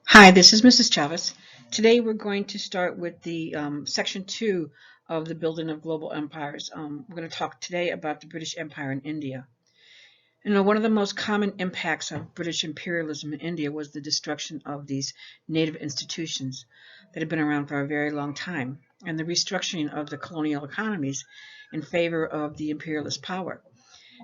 Hi, this is Mrs. Chavez. Today we're going to start with the section 2 of the building of global empires. We're going to talk today about the British Empire in India. One of the most common impacts of British imperialism in India was the destruction of these native institutions that had been around for a very long time, and the restructuring of the colonial economies in favor of the imperialist power.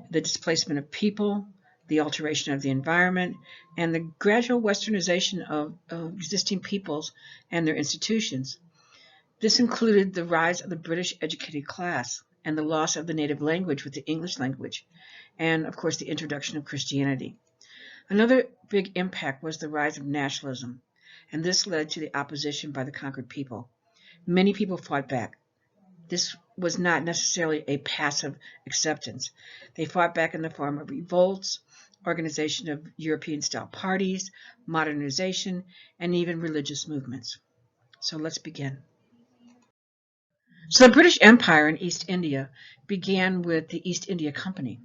The displacement of people, the alteration of the environment, and the gradual westernization of existing peoples and their institutions. This included the rise of the British educated class and the loss of the native language with the English language, and of course the introduction of Christianity. Another big impact was the rise of nationalism, and this led to the opposition by the conquered people. Many people fought back. This was not necessarily a passive acceptance. They fought back in the form of revolts, organization of European-style parties, modernization, and even religious movements. So let's begin. So the British Empire in East India began with the East India Company.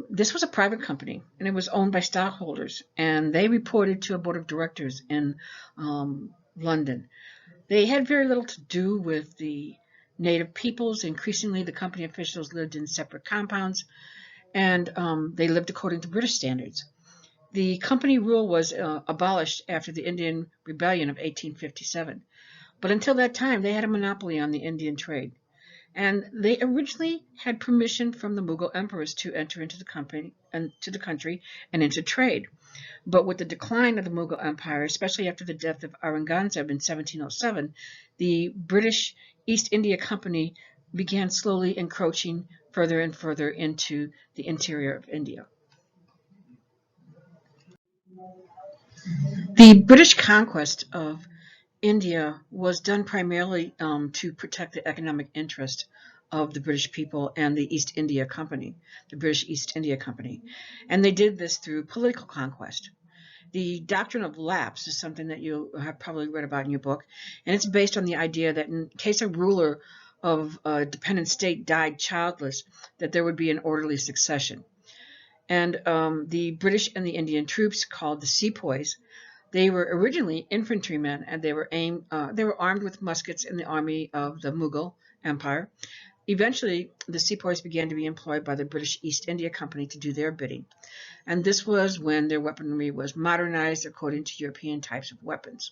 This was a private company, and it was owned by stockholders, and they reported to a board of directors in London. They had very little to do with the native peoples. Increasingly, the company officials lived in separate compounds, and they lived according to British standards. The company rule was abolished after the Indian Rebellion of 1857, but until that time, they had a monopoly on the Indian trade. And they originally had permission from the Mughal emperors to enter into the country and into trade. But with the decline of the Mughal Empire, especially after the death of Aurangzeb in 1707, the British East India Company began slowly encroaching further and further into the interior of India. The British conquest of India was done primarily to protect the economic interest of the British people and the East India Company, the British East India Company. And they did this through political conquest. The doctrine of lapse is something that you have probably read about in your book, and it's based on the idea that in case a ruler of a dependent state died childless, that there would be an orderly succession. And the British and the Indian troops, called the sepoys, they were originally infantrymen, and they were armed with muskets in the army of the Mughal Empire. Eventually, the sepoys began to be employed by the British East India Company to do their bidding. And this was when their weaponry was modernized according to European types of weapons.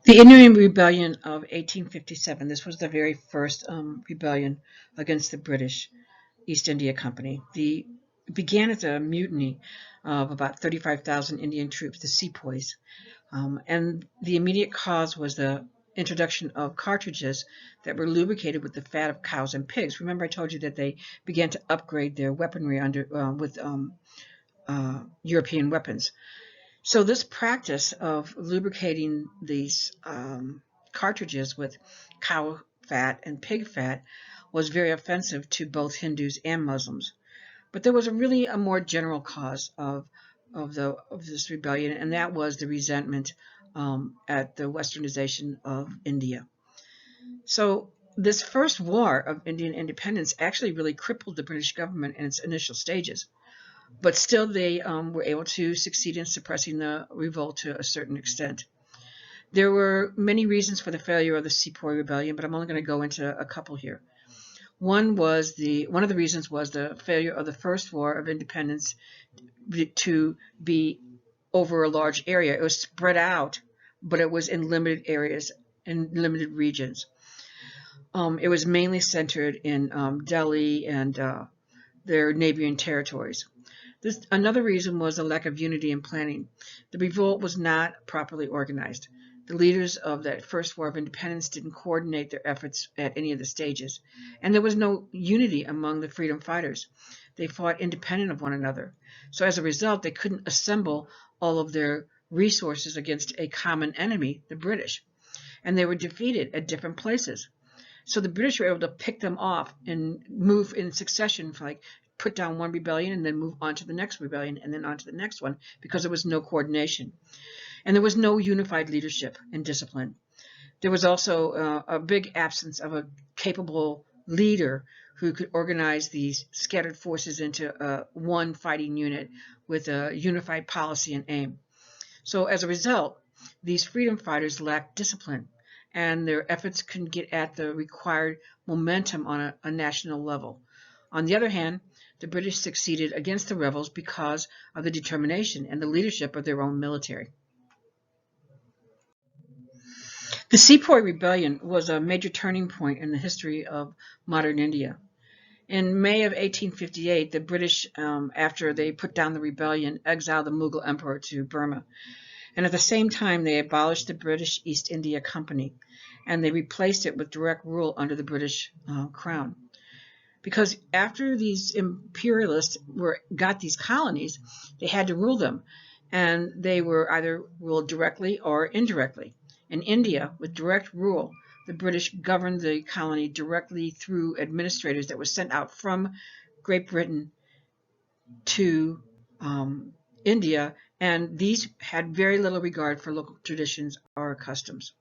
The Indian Rebellion of 1857, this was the very first rebellion against the British East India Company. It began as a mutiny of about 35,000 Indian troops, the sepoys. And the immediate cause was the introduction of cartridges that were lubricated with the fat of cows and pigs. Remember, I told you that they began to upgrade their weaponry with European weapons. So this practice of lubricating these cartridges with cow fat and pig fat was very offensive to both Hindus and Muslims. But there was really a more general cause of this rebellion, and that was the resentment at the westernization of India. So this first war of Indian independence actually really crippled the British government in its initial stages. But still, they were able to succeed in suppressing the revolt to a certain extent. There were many reasons for the failure of the Sepoy Rebellion, but I'm only going to go into a couple here. One of the reasons was the failure of the First War of Independence to be over a large area. It was spread out, but it was in limited areas, in limited regions. It was mainly centered in Delhi and their neighboring territories. Another reason was a lack of unity and planning. The revolt was not properly organized. The leaders of that first war of independence didn't coordinate their efforts at any of the stages, and there was no unity among the freedom fighters. They fought independent of one another. So as a result, they couldn't assemble all of their resources against a common enemy, the British, and they were defeated at different places. So the British were able to pick them off and move in succession, like put down one rebellion and then move on to the next rebellion and then on to the next one, because there was no coordination. And there was no unified leadership and discipline. There was also a big absence of a capable leader who could organize these scattered forces into one fighting unit with a unified policy and aim. So as a result, these freedom fighters lacked discipline, and their efforts couldn't get at the required momentum on a national level. On the other hand, the British succeeded against the rebels because of the determination and the leadership of their own military. The Sepoy Rebellion was a major turning point in the history of modern India. In May of 1858, the British, after they put down the rebellion, exiled the Mughal emperor to Burma. And at the same time, they abolished the British East India Company, and they replaced it with direct rule under the British crown. Because after these imperialists got these colonies, they had to rule them, and they were either ruled directly or indirectly. In India, with direct rule, the British governed the colony directly through administrators that were sent out from Great Britain to India, and these had very little regard for local traditions or customs.